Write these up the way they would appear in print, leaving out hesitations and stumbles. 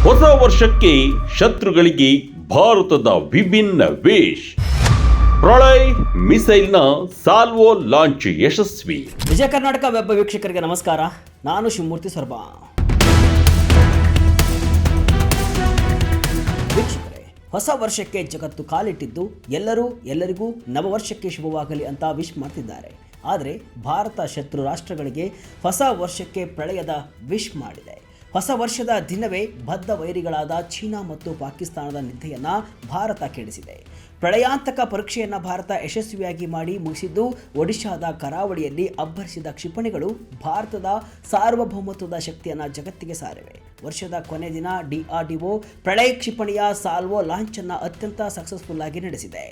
ಹೊಸ ವರ್ಷಕ್ಕೆ ಶತ್ರುಗಳಿಗೆ ಭಾರತದ ವಿಭಿನ್ನ ವೇಷ್. ಪ್ರಳಯ್ ಮಿಸೈಲ್ನ ಸಾಲ್ವೋ ಲಾಂಚ್ ಯಶಸ್ವಿ. ವಿಜಯ ಕರ್ನಾಟಕ ವೆಬ್ ವೀಕ್ಷಕರಿಗೆ ನಮಸ್ಕಾರ. ನಾನು ಶಿವಮೂರ್ತಿ ಸರ್ಬಾ. ವೀಕ್ಷಕರೇ, ಹೊಸ ವರ್ಷಕ್ಕೆ ಜಗತ್ತು ಕಾಲಿಟ್ಟಿದ್ದು ಎಲ್ಲರಿಗೂ ನವವರ್ಷಕ್ಕೆ ಶುಭವಾಗಲಿ ಅಂತ ವಿಶ್ ಮಾಡ್ತಿದ್ದಾರೆ. ಆದರೆ ಭಾರತ ಶತ್ರು ರಾಷ್ಟ್ರಗಳಿಗೆ ಹೊಸ ವರ್ಷಕ್ಕೆ ಪ್ರಳಯದ ವಿಶ್ ಮಾಡಿದೆ. ಹೊಸ ವರ್ಷದ ದಿನವೇ ಬದ್ಧ ವೈರಿಗಳಾದ ಚೀನಾ ಮತ್ತು ಪಾಕಿಸ್ತಾನದ ನಿದ್ದೆಯನ್ನು ಭಾರತ ಕೆಡಿಸಿದೆ. ಪ್ರಳಯಾಂತಕ ಪರೀಕ್ಷೆಯನ್ನು ಭಾರತ ಯಶಸ್ವಿಯಾಗಿ ಮಾಡಿ ಮುಗಿಸಿದ್ದು, ಒಡಿಶಾದ ಕರಾವಳಿಯಲ್ಲಿ ಅಬ್ಬರಿಸಿದ ಕ್ಷಿಪಣಿಗಳು ಭಾರತದ ಸಾರ್ವಭೌಮತ್ವದ ಶಕ್ತಿಯನ್ನು ಜಗತ್ತಿಗೆ ಸಾರಿವೆ. ವರ್ಷದ ಕೊನೆ ದಿನ DRDO ಪ್ರಳಯ್ ಕ್ಷಿಪಣಿಯ ಸಾಲ್ವೋ ಲಾಂಚ್ ಅನ್ನು ಅತ್ಯಂತ ಸಕ್ಸಸ್ಫುಲ್ ಆಗಿ ನಡೆಸಿದೆ.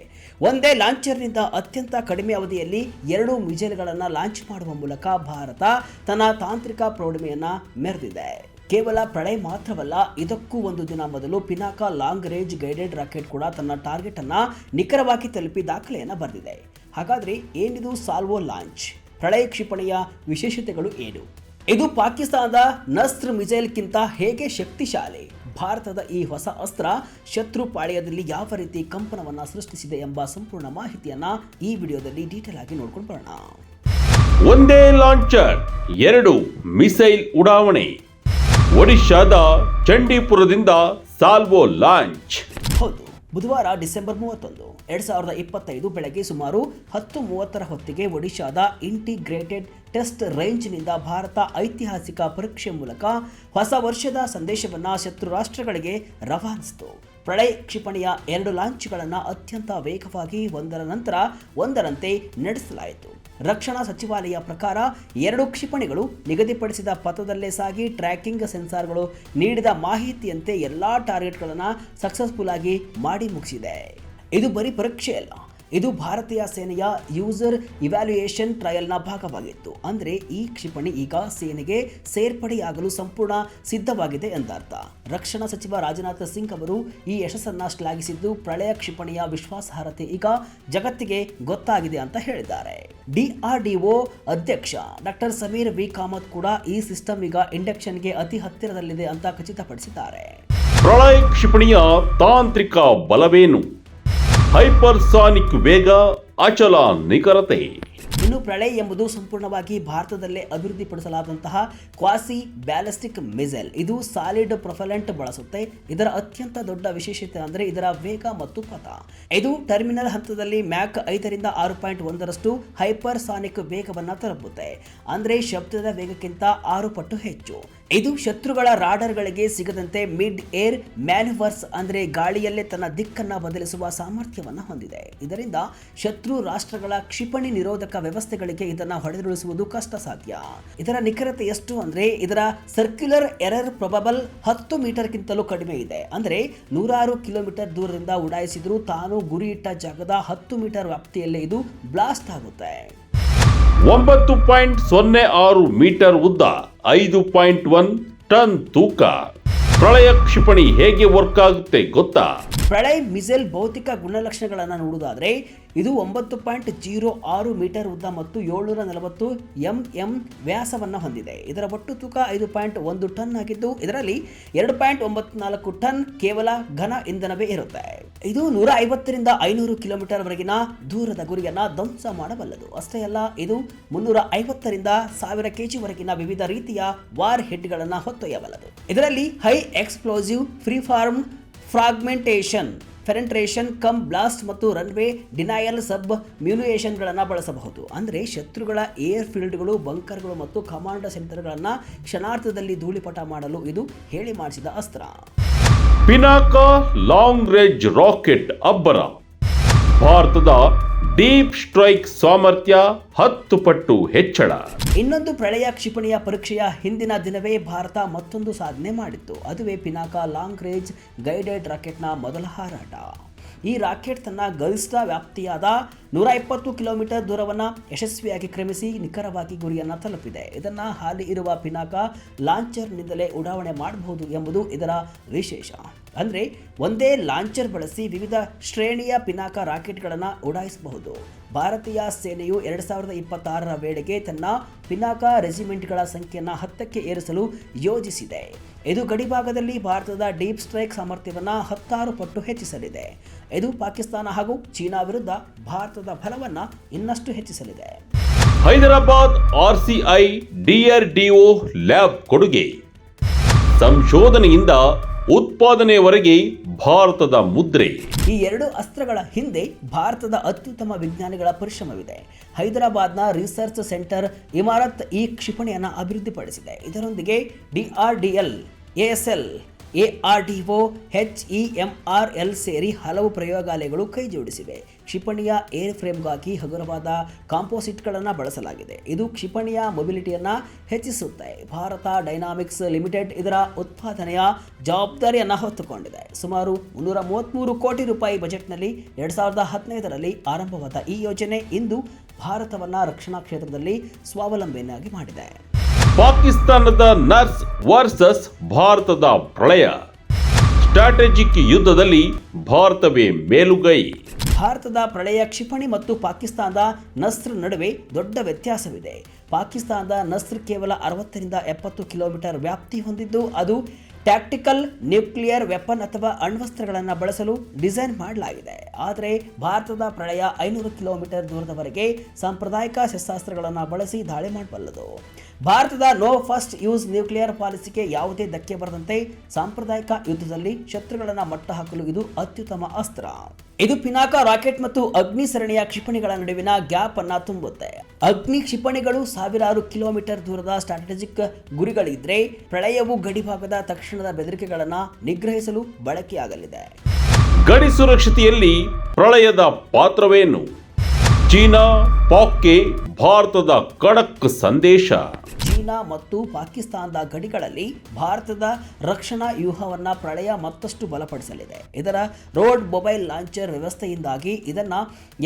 ಒಂದೇ ಲಾಂಚರ್ನಿಂದ ಅತ್ಯಂತ ಕಡಿಮೆ ಅವಧಿಯಲ್ಲಿ 2 ಮಿಸೈಲ್ಗಳನ್ನು ಲಾಂಚ್ ಮಾಡುವ ಮೂಲಕ ಭಾರತ ತನ್ನ ತಾಂತ್ರಿಕ ಪ್ರೌಢಿಮೆಯನ್ನು ಮೆರೆದಿದೆ. ಕೇವಲ ಪ್ರಳಯ್ ಮಾತ್ರವಲ್ಲ, ಇದಕ್ಕೂ ಒಂದು ದಿನ ಮೊದಲು Pinaka long range guided rocket ಕೂಡ ತನ್ನ ಟಾರ್ಗೆಟ್ ಅನ್ನು ನಿಖರವಾಗಿ ತಲುಪಿ ದಾಖಲೆಯನ್ನು ಬರೆದಿದೆ. ಹಾಗಾದ್ರೆ ಏನಿದು ಸಾಲ್ವೋ ಲಾಂಚ್? ಪ್ರಳಯ್ ಕ್ಷಿಪಣಿಯ ವಿಶೇಷತೆಗಳು ಏನು? ಇದು ಪಾಕಿಸ್ತಾನದ ನಸ್ರ್ ಮಿಸೈಲ್ಗಿಂತ ಹೇಗೆ ಶಕ್ತಿಶಾಲಿ? ಭಾರತದ ಈ ಹೊಸ ಅಸ್ತ್ರ ಶತ್ರು ಪಾಳ್ಯದಲ್ಲಿ ಯಾವ ರೀತಿ ಕಂಪನವನ್ನು ಸೃಷ್ಟಿಸಿದೆ ಎಂಬ ಸಂಪೂರ್ಣ ಮಾಹಿತಿಯನ್ನ ಈ ವಿಡಿಯೋದಲ್ಲಿ ಡೀಟೇಲ್ ಆಗಿ ನೋಡ್ಕೊಂಡು ಬರೋಣ. ಒಂದೇ ಲಾಂಚರ್, 2 ಮಿಸೈಲ್ ಉಡಾವಣೆ. ಒಡಿಶಾದ ಚಂಡೀಪುರದಿಂದ ಸಾಲ್ವೋ ಲಾಂಚ್. ಹೌದು, ಬುಧವಾರ ಡಿಸೆಂಬರ್ 31, 2025 ಬೆಳಗ್ಗೆ ಸುಮಾರು 10:30 ಹೊತ್ತಿಗೆ ಒಡಿಶಾದ ಇಂಟಿಗ್ರೇಟೆಡ್ ಟೆಸ್ಟ್ ರೇಂಜ್ನಿಂದ ಭಾರತ ಐತಿಹಾಸಿಕ ಪರೀಕ್ಷೆ ಮೂಲಕ ಹೊಸ ವರ್ಷದ ಸಂದೇಶವನ್ನು ಶತ್ರು ರಾಷ್ಟ್ರಗಳಿಗೆ ರವಾನಿಸಿತು. ಪ್ರಳಯ್ ಕ್ಷಿಪಣಿಯ 2 ಲಾಂಚ್ಗಳನ್ನು ಅತ್ಯಂತ ವೇಗವಾಗಿ ಒಂದರ ನಂತರ ಒಂದರಂತೆ ನಡೆಸಲಾಯಿತು. ರಕ್ಷಣಾ ಸಚಿವಾಲಯ ಪ್ರಕಾರ 2 ಕ್ಷಿಪಣಿಗಳು ನಿಗದಿಪಡಿಸಿದ ಪಥದಲ್ಲೇ ಸಾಗಿ ಟ್ರ್ಯಾಕಿಂಗ್ ಸೆನ್ಸಾರ್ಗಳು ನೀಡಿದ ಮಾಹಿತಿಯಂತೆ ಎಲ್ಲಾ ಟಾರ್ಗೆಟ್ಗಳನ್ನು ಸಕ್ಸಸ್ಫುಲ್ ಆಗಿ ಮಾಡಿ ಮುಗಿಸಿದೆ. ಇದು ಬರೀ ಪರೀಕ್ಷೆ ಅಲ್ಲ, ಇದು ಭಾರತೀಯ ಸೇನೆಯ ಯೂಸರ್ ಇವ್ಯಾಲ್ಯೂಯೇಷನ್ ಟ್ರಯಲ್ನ ಭಾಗವಾಗಿತ್ತು. ಅಂದರೆ ಈ ಕ್ಷಿಪಣಿ ಈಗ ಸೇನೆಗೆ ಸೇರ್ಪಡೆಯಾಗಲು ಸಂಪೂರ್ಣ ಸಿದ್ಧವಾಗಿದೆ ಎಂದರ್ಥ. ರಕ್ಷಣಾ ಸಚಿವ ರಾಜನಾಥ್ ಸಿಂಗ್ ಅವರು ಈ ಯಶಸ್ಸನ್ನು ಶ್ಲಾಘಿಸಿದ್ದು, ಪ್ರಳಯ ಕ್ಷಿಪಣಿಯ ವಿಶ್ವಾಸಾರ್ಹತೆ ಈಗ ಜಗತ್ತಿಗೆ ಗೊತ್ತಾಗಿದೆ ಅಂತ ಹೇಳಿದ್ದಾರೆ. DRDO ಅಧ್ಯಕ್ಷ ಡಾಕ್ಟರ್ ಸಮೀರ್ ವಿ ಕಾಮತ್ ಕೂಡ ಈ ಸಿಸ್ಟಮ್ ಈಗ ಇಂಡಕ್ಷನ್ಗೆ ಅತಿ ಹತ್ತಿರದಲ್ಲಿದೆ ಅಂತ ಖಚಿತಪಡಿಸಿದ್ದಾರೆ. ಪ್ರಳಯ್ ಕ್ಷಿಪಣಿಯ ತಾಂತ್ರಿಕ ಬಲವೇನು? ಹೈಪರ್ಸಾನಿಕ್ ವೇಗ, ಅಚಲ ನಿಖರತೆ. ಇನ್ನು ಪ್ರಳಯ್ ಎಂಬುದು ಸಂಪೂರ್ಣವಾಗಿ ಭಾರತದಲ್ಲೇ ಅಭಿವೃದ್ಧಿಪಡಿಸಲಾದಂತಹ ಕ್ವಾಸಿ ಬ್ಯಾಲಿಸ್ಟಿಕ್ ಮಿಸೈಲ್. ಇದು ಸಾಲಿಡ್ ಪ್ರೊಪೆಲೆಂಟ್ ಬಳಸುತ್ತೆ. ಇದರ ಅತ್ಯಂತ ದೊಡ್ಡ ವಿಶೇಷತೆ ಅಂದರೆ ಇದರ ವೇಗ ಮತ್ತು ಪಥ. ಇದು ಟರ್ಮಿನಲ್ ಹಂತದಲ್ಲಿ ಮ್ಯಾಕ್ 5ರಿಂದ 6.1ರಷ್ಟು ಹೈಪರ್ ಸಾನಿಕ್ ವೇಗವನ್ನು ತಲುಪುತ್ತೆ. ಅಂದರೆ ಶಬ್ದದ ವೇಗಕ್ಕಿಂತ 6 ಪಟ್ಟು ಹೆಚ್ಚು. ಇದು ಶತ್ರುಗಳ ರಾಡರ್ಗಳಿಗೆ ಸಿಗದಂತೆ ಮಿಡ್ ಏರ್ ಮ್ಯಾನ್ಯುವರ್ಸ್ ಅಂದರೆ ಗಾಳಿಯಲ್ಲೇ ತನ್ನ ದಿಕ್ಕನ್ನು ಬದಲಿಸುವ ಸಾಮರ್ಥ್ಯವನ್ನು ಹೊಂದಿದೆ. ಇದರಿಂದ ಶತ್ರು ರಾಷ್ಟ್ರಗಳ ಕ್ಷಿಪಣಿ ನಿರೋಧಕ ವ್ಯವಸ್ಥೆಗಳಿಗೆ ಇದನ್ನು ಹೊಡೆದುರುಳಿಸುವುದು ಕಷ್ಟ ಸಾಧ್ಯ. ಇದರ ನಿಖರತೆ ಎಷ್ಟು ಅಂದರೆ ಇದರ ಸರ್ಕ್ಯುಲರ್ ಎರರ್ ಪ್ರೊಬಬಲ್ 10 ಮೀಟರ್ಗಿಂತಲೂ ಕಡಿಮೆ ಇದೆ. ಅಂದರೆ 106 ಕಿಲೋಮೀಟರ್ ದೂರದಿಂದ ಉಡಾಯಿಸಿದರೂ ತಾನು ಗುರಿಯಿಟ್ಟ ಜಾಗದ 10 ಮೀಟರ್ ವ್ಯಾಪ್ತಿಯಲ್ಲೇ ಇದು ಬ್ಲಾಸ್ಟ್ ಆಗುತ್ತೆ. 9.06 ಮೀಟರ್ ಉದ್ದ, 5.1 ಟನ್ ತೂಕ. ಪ್ರಳಯ ಕ್ಷಿಪಣಿ ಹೇಗೆ ವರ್ಕ್ ಆಗುತ್ತೆ ಗೊತ್ತಾ? ಪ್ರಳಯ್ ಮಿಸೈಲ್ ಭೌತಿಕ ಗುಣಲಕ್ಷಣಗಳನ್ನು ನೋಡುವುದಾದರೆ ಇದು 9.06 ಮೀಟರ್ ಉದ್ದ ಮತ್ತು 740 mm ವ್ಯಾಸವನ್ನು ಹೊಂದಿದೆ. ಇದರ ಒಟ್ಟು ತೂಕ 5.1 ಟನ್ ಆಗಿದ್ದು, ಇದರಲ್ಲಿ 2.94 ಟನ್ ಕೇವಲ ಘನ ಇಂಧನವೇ ಇರುತ್ತೆ. ಇದು 150ರಿಂದ 500 ಕಿಲೋಮೀಟರ್ ವರೆಗಿನ ದೂರದ ಗುರಿಯನ್ನು ಧ್ವಂಸ ಮಾಡಬಲ್ಲದು. ಅಷ್ಟೇ ಅಲ್ಲ, ಇದು 350ರಿಂದ 1000 kg ವರೆಗಿನ ವಿವಿಧ ರೀತಿಯ ವಾರ್ ಹೆಡ್ಗಳನ್ನು ಹೊತ್ತೊಯ್ಯಬಲ್ಲದು. ಇದರಲ್ಲಿ high explosive, free form fragmentation, penetration cum blast ಮತ್ತು ರನ್ವೇ ಡಿನಯಲ್ ಸಬ್ ಮ್ಯೂನಿಯೇಷನ್ಗಳನ್ನು ಬಳಸಬಹುದು. ಅಂದರೆ ಶತ್ರುಗಳ ಏರ್ ಫೀಲ್ಡ್ಗಳು, ಬಂಕರ್ಗಳು ಮತ್ತು ಕಮಾಂಡ್ ಸೆಂಟರ್ಗಳನ್ನು ಕ್ಷಣಾರ್ಧದಲ್ಲಿ ಧೂಳಿಪಟ ಮಾಡಲು ಇದು ಹೇಳಿ ಮಾಡಿಸಿದ ಅಸ್ತ್ರ. ಪಿನಾಕ ಲಾಂಗ್ ರೇಂಜ್ ರಾಕೆಟ್ ಅಬ್ಬರ. ಭಾರತದ ಡೀಪ್ ಸ್ಟ್ರೈಕ್ ಸಾಮರ್ಥ್ಯ 10 ಪಟ್ಟು ಹೆಚ್ಚಳ. ಇನ್ನೊಂದು ಪ್ರಳಯ ಕ್ಷಿಪಣಿಯ ಪರೀಕ್ಷೆಯ ಹಿಂದಿನ ದಿನವೇ ಭಾರತ ಮತ್ತೊಂದು ಸಾಧನೆ ಮಾಡಿತ್ತು. ಅದುವೇ ಪಿನಾಕ ಲಾಂಗ್ ರೇಂಜ್ ಗೈಡೆಡ್ ರಾಕೆಟ್ನ ಮೊದಲ ಹಾರಾಟ. ಈ ರಾಕೆಟ್ ತನ್ನ ಗರಿಷ್ಠ ವ್ಯಾಪ್ತಿಯಾದ 120 ಕಿಲೋಮೀಟರ್ ದೂರವನ್ನು ಯಶಸ್ವಿಯಾಗಿ ಕ್ರಮಿಸಿ ನಿಖರವಾಗಿ ಗುರಿಯನ್ನು ತಲುಪಿದೆ. ಇದನ್ನು ಹಾಲಿ ಇರುವ ಪಿನಾಕ ಲಾಂಚರ್ನಿಂದಲೇ ಉಡಾವಣೆ ಮಾಡಬಹುದು ಎಂಬುದು ಇದರ ವಿಶೇಷ. ಅಂದರೆ ಒಂದೇ ಲಾಂಚರ್ ಬಳಸಿ ವಿವಿಧ ಶ್ರೇಣಿಯ ಪಿನಾಕ ರಾಕೆಟ್ಗಳನ್ನು ಉಡಾಯಿಸಬಹುದು. ಭಾರತೀಯ ಸೇನೆಯು 2026ರ ವೇಳೆಗೆ ತನ್ನ ಪಿನಾಕ ರೆಜಿಮೆಂಟ್ಗಳ ಸಂಖ್ಯೆಯನ್ನು 10ಕ್ಕೆ ಏರಿಸಲು ಯೋಜಿಸಿದೆ. ಇದು ಗಡಿಭಾಗದಲ್ಲಿ ಭಾರತದ ಡೀಪ್ ಸ್ಟ್ರೈಕ್ ಸಾಮರ್ಥ್ಯವನ್ನು 16 ಪಟ್ಟು ಹೆಚ್ಚಿಸಲಿದೆ. ಇದು ಪಾಕಿಸ್ತಾನ ಹಾಗೂ ಚೀನಾ ವಿರುದ್ಧ ಭಾರತದ ಬಲವನ್ನು ಇನ್ನಷ್ಟು ಹೆಚ್ಚಿಸಲಿದೆ. ಹೈದರಾಬಾದ್ RCI DRDO ಲ್ಯಾಬ್ ಕೊಡುಗೆ. ಸಂಶೋಧನೆಯಿಂದ ಉತ್ಪಾದನೆಯವರೆಗೆ ಭಾರತದ ಮುದ್ರೆ. ಈ ಎರಡು ಅಸ್ತ್ರಗಳ ಹಿಂದೆ ಭಾರತದ ಅತ್ಯುತ್ತಮ ವಿಜ್ಞಾನಿಗಳ ಪರಿಶ್ರಮವಿದೆ. ಹೈದರಾಬಾದ್ನ ರಿಸರ್ಚ್ ಸೆಂಟರ್ ಇಮಾರತ್ ಈ ಕ್ಷಿಪಣಿಯನ್ನು ಅಭಿವೃದ್ಧಿಪಡಿಸಿದೆ. ಇದರೊಂದಿಗೆ DRDL, ASL, ARDO, HEMRL ಸೇರಿ ಹಲವು ಪ್ರಯೋಗಾಲಯಗಳು ಕೈಜೋಡಿಸಿವೆ. ಕ್ಷಿಪಣಿಯ ಏರ್ ಫ್ರೇಮ್ಗಾಗಿ ಹಗುರವಾದ ಕಾಂಪೋಸಿಟ್ಗಳನ್ನು ಬಳಸಲಾಗಿದೆ. ಇದು ಕ್ಷಿಪಣಿಯ ಮೊಬಿಲಿಟಿಯನ್ನು ಹೆಚ್ಚಿಸುತ್ತೆ. ಭಾರತ ಡೈನಾಮಿಕ್ಸ್ ಲಿಮಿಟೆಡ್ ಇದರ ಉತ್ಪಾದನೆಯ ಜವಾಬ್ದಾರಿಯನ್ನು ಹೊತ್ತುಕೊಂಡಿದೆ. ಸುಮಾರು 333 ಕೋಟಿ ರೂಪಾಯಿ ಬಜೆಟ್ನಲ್ಲಿ 2015ರಲ್ಲಿ ಆರಂಭವಾದ ಈ ಯೋಜನೆ ಇಂದು ಭಾರತವನ್ನು ರಕ್ಷಣಾ ಕ್ಷೇತ್ರದಲ್ಲಿ ಸ್ವಾವಲಂಬಿಯನ್ನಾಗಿ ಮಾಡಿದೆ. ಪಾಕಿಸ್ತಾನದ ನರ್ಸ್ ವರ್ಸಸ್ ಭಾರತದ ಪ್ರಳಯ. ಸ್ಟ್ರಾಟಜಿಕ್ ಯುದ್ಧದಲ್ಲಿ ಭಾರತವೇ ಮೇಲುಗೈ. ಭಾರತದ ಪ್ರಳಯ ಕ್ಷಿಪಣಿ ಮತ್ತು ಪಾಕಿಸ್ತಾನದ ನಸ್ರ್ ನಡುವೆ ದೊಡ್ಡ ವ್ಯತ್ಯಾಸವಿದೆ. ಪಾಕಿಸ್ತಾನದ ನಸ್ರ್ ಕೇವಲ 60ರಿಂದ 70 ಕಿಲೋಮೀಟರ್ ವ್ಯಾಪ್ತಿ ಹೊಂದಿದ್ದು ಅದು ಟ್ಯಾಕ್ಟಿಕಲ್ ನ್ಯೂಕ್ಲಿಯರ್ ವೆಪನ್ ಅಥವಾ ಅಣ್ವಸ್ತ್ರಗಳನ್ನು ಬಳಸಲು ಡಿಸೈನ್ ಮಾಡಲಾಗಿದೆ. ಆದರೆ ಭಾರತದ ಪ್ರಳಯ 500 ಕಿಲೋಮೀಟರ್ ದೂರದವರೆಗೆ ಸಾಂಪ್ರದಾಯಿಕ ಶಸ್ತ್ರಾಸ್ತ್ರಗಳನ್ನು ಬಳಸಿ ದಾಳಿ ಮಾಡಬಲ್ಲದು. ಭಾರತದ ನೋ ಫಸ್ಟ್ ಯೂಸ್ ನ್ಯೂಕ್ಲಿಯರ್ ಪಾಲಿಸಿಗೆ ಯಾವುದೇ ಧಕ್ಕೆ ಬರದಂತೆ ಸಾಂಪ್ರದಾಯಿಕ ಯುದ್ಧದಲ್ಲಿ ಶತ್ರುಗಳನ್ನು ಮಟ್ಟ ಹಾಕಲು ಇದು ಅತ್ಯುತ್ತಮ ಅಸ್ತ್ರ. ಇದು ಪಿನಾಕ ರಾಕೆಟ್ ಮತ್ತು ಅಗ್ನಿ ಸರಣಿಯ ಕ್ಷಿಪಣಿಗಳ ನಡುವಿನ ಗ್ಯಾಪ್ ಅನ್ನು ತುಂಬುತ್ತೆ. ಅಗ್ನಿ ಕ್ಷಿಪಣಿಗಳು ಸಾವಿರಾರು ಕಿಲೋಮೀಟರ್ ದೂರದ ಸ್ಟ್ರಾಟಜಿಕ್ ಗುರಿಗಳಿದ್ರೆ ಪ್ರಳಯವು ಗಡಿಭಾಗದ ತಕ್ಷಣದ ಬೆದರಿಕೆಗಳನ್ನು ನಿಗ್ರಹಿಸಲು ಬಳಕೆಯಾಗಲಿದೆ. ಗಡಿ ಸುರಕ್ಷತೆಯಲ್ಲಿ ಪ್ರಳಯದ ಪಾತ್ರವೇನು? ಚೀನಾ ಪಾಕ್ಗೆ ಭಾರತದ ಖಡಕ್ ಸಂದೇಶ. ಚೀನಾ ಮತ್ತು ಪಾಕಿಸ್ತಾನದ ಗಡಿಗಳಲ್ಲಿ ಭಾರತದ ರಕ್ಷಣಾ ವ್ಯೂಹವನ್ನು ಪ್ರಳಯ ಮತ್ತಷ್ಟು ಬಲಪಡಿಸಲಿದೆ. ಇದರ ರೋಡ್ ಮೊಬೈಲ್ ಲಾಂಚರ್ ವ್ಯವಸ್ಥೆಯಿಂದಾಗಿ ಇದನ್ನು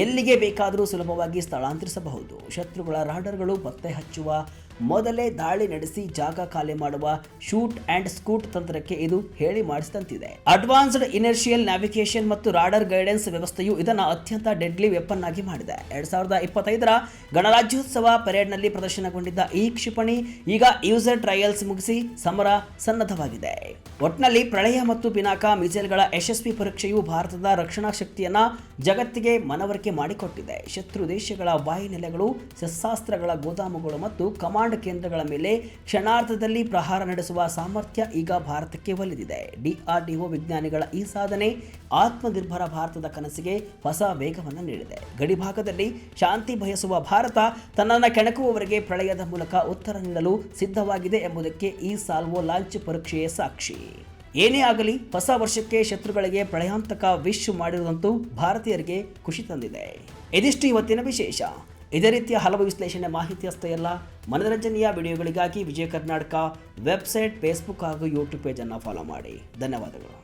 ಎಲ್ಲಿಗೆ ಬೇಕಾದರೂ ಸುಲಭವಾಗಿ ಸ್ಥಳಾಂತರಿಸಬಹುದು. ಶತ್ರುಗಳ ರಾಡರ್ಗಳು ಪತ್ತೆ ಹಚ್ಚುವ ಮೊದಲೇ ದಾಳಿ ನಡೆಸಿ ಜಾಗ ಖಾಲಿ ಮಾಡುವ ಶೂಟ್ ಅಂಡ್ ಸ್ಕೂಟ್ ತಂತ್ರಕ್ಕೆ ಇದು ಹೇಳಿ ಮಾಡಿಸಿದಂತಿದೆ. ಅಡ್ವಾನ್ಸ್ಡ್ ಇನರ್ಷಿಯಲ್ ನ್ಯಾವಿಗೇಷನ್ ಮತ್ತು ರಾಡರ್ ಗೈಡೆನ್ಸ್ ವ್ಯವಸ್ಥೆಯು ಇದನ್ನು ಅತ್ಯಂತ ಡೆಡ್ಲಿ ವೆಪನ್ ಆಗಿ ಮಾಡಿದೆ. 2025ರ ಗಣರಾಜ್ಯೋತ್ಸವ ಪರೇಡ್ನಲ್ಲಿ ಪ್ರದರ್ಶನಗೊಂಡಿದ್ದ ಈ ಕ್ಷಿಪಣಿ ಈಗ ಯೂಸರ್ ಟ್ರಯಲ್ಸ್ ಮುಗಿಸಿ ಸಮರ ಸನ್ನದ್ಧವಾಗಿದೆ. ಒಟ್ನಲ್ಲಿ ಪ್ರಳಯ ಮತ್ತು ಪಿನಾಕ ಮಿಸೈಲ್ಗಳ ಯಶಸ್ವಿ ಪರೀಕ್ಷೆಯು ಭಾರತದ ರಕ್ಷಣಾ ಶಕ್ತಿಯನ್ನ ಜಗತ್ತಿಗೆ ಮನವರಿಕೆ ಮಾಡಿಕೊಟ್ಟಿದೆ. ಶತ್ರು ದೇಶಗಳ ವಾಯುನೆಲೆಗಳು, ಶಸ್ತ್ರಾಸ್ತ್ರಗಳ ಗೋದಾಮುಗಳು ಮತ್ತು ಕಮಾಂಡ್ ಕೇಂದ್ರಗಳ ಮೇಲೆ ಕ್ಷಣಾರ್ಧದಲ್ಲಿ ಪ್ರಹಾರ ನಡೆಸುವ ಸಾಮರ್ಥ್ಯ ಈಗ ಭಾರತಕ್ಕೆ ಒಲಿದಿದೆ. DRDO ವಿಜ್ಞಾನಿಗಳ ಈ ಸಾಧನೆ ಆತ್ಮನಿರ್ಭರ ಭಾರತದ ಕನಸಿಗೆ ಹೊಸ ವೇಗವನ್ನು ನೀಡಿದೆ. ಗಡಿಭಾಗದಲ್ಲಿ ಶಾಂತಿ ಬಯಸುವ ಭಾರತ ತನ್ನನ್ನು ಕೆಣಕುವವರೆಗೆ ಪ್ರಳಯದ ಮೂಲಕ ಉತ್ತರ ನೀಡಲು ಸಿದ್ಧವಾಗಿದೆ ಎಂಬುದಕ್ಕೆ ಈ ಸಾಲ್ವೋ ಲಾಂಚ್ ಪರೀಕ್ಷೆಯೇ ಸಾಕ್ಷಿ. ಏನೇ ಆಗಲಿ, ಹೊಸ ವರ್ಷಕ್ಕೆ ಶತ್ರುಗಳಿಗೆ ಪ್ರಳಯಾಂತಕ ವಿಶ್ ಮಾಡಿರುವಂತೂ ಭಾರತೀಯರಿಗೆ ಖುಷಿ ತಂದಿದೆ. ಇದಿಷ್ಟು ಇವತ್ತಿನ ವಿಶೇಷ. ಇದೇ ರೀತಿಯ ಹಲವು ವಿಶ್ಲೇಷಣೆ ಮಾಹಿತಿ ಅಷ್ಟೇ ಅಲ್ಲ, ಮನೋರಂಜನೆಯ ವಿಡಿಯೋಗಳಿಗಾಗಿ ವಿಜಯ ಕರ್ನಾಟಕ ವೆಬ್ಸೈಟ್, ಫೇಸ್ಬುಕ್ ಹಾಗೂ ಯೂಟ್ಯೂಬ್ ಪೇಜನ್ನು ಫಾಲೋ ಮಾಡಿ. ಧನ್ಯವಾದಗಳು.